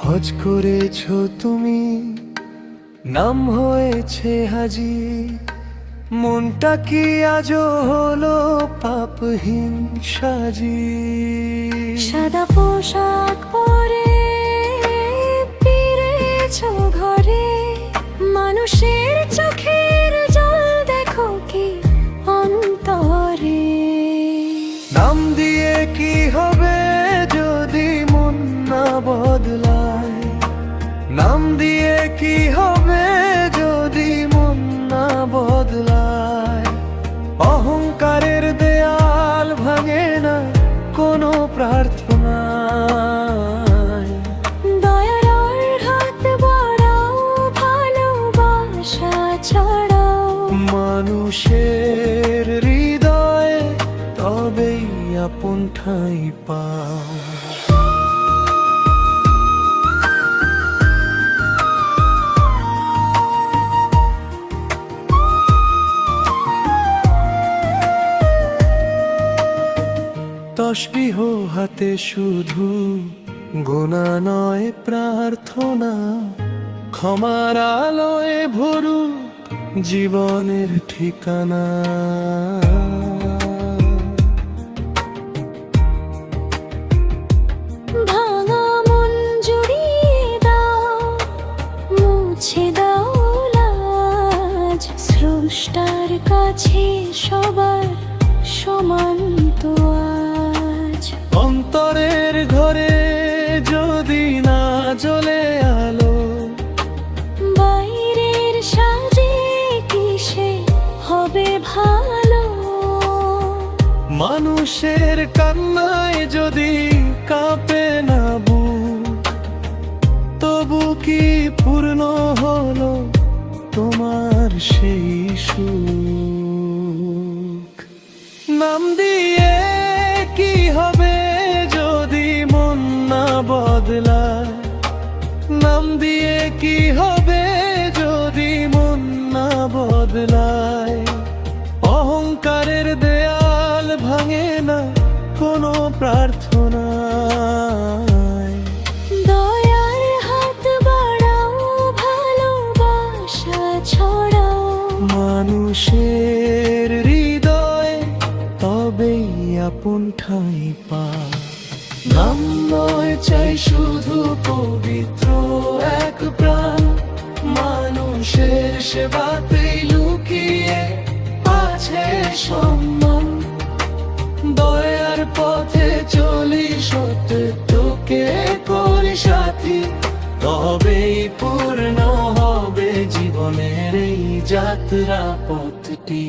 হজ করেছো তুমি, নাম হয়েছে হাজি, মনটা কি আজও হলো পাপহীন সাজি। সাদা পোশাক পরে ফিরেছো ঘরে, মানুষের চোখের জল দেখো কি অন্তরে। নাম দিয়ে কি হবে যদি মন না বদলায়, নাম দিয়ে কি হবে যদি মন না বদলায়। অহংকারের দেয়াল ভাঙে না কোনো প্রার্থনায়। দয়ার হাত বাড়াও, ভালোবাসা ছড়াও মানুষের হৃদয়ে, তবেই আপন ঠাঁই পাও। তসবিহ হাতে শুধু গোনা নয় প্রার্থনা, ক্ষমার আলোয় ভরু জীবনের ঠিকানা। ভাঙা মন জুড়িয়ে দাও, মুছে দাও লাজ। স্রষ্টার কাছে সবার সমান তো আজ। অন্তরের ঘরে যদি না জ্বলে আলো, বাইরের সাজে কিসে হবে ভালো। মানুষের কান্নায় যদি কাঁপে না বুক, তবু কি পূর্ণ হলো তোমার সেই সুখ? নাম দিয়ে কি হবে যদি মন না বদলায়, নাম দিয়ে কি হবে যদি মন না বদলায়। অহংকারের দেয়াল ভাঙে না কোনো প্রার্থনায়। দয়ার হাত বাড়াও, ভালোবাসা ছড়াও মানুষের হৃদয়ে, তবেই আপন ঠাঁই পাও। নাম নয় চাই শুধু পবিত্র এক প্রাণ, মানুষের সেবাতেই লুকিয়ে আছে সম্মান। দয়ার পথে চলি, সত্যকে করি সাথী, তবেই পূর্ণ হবে জীবনের এই যাত্রা পথটি।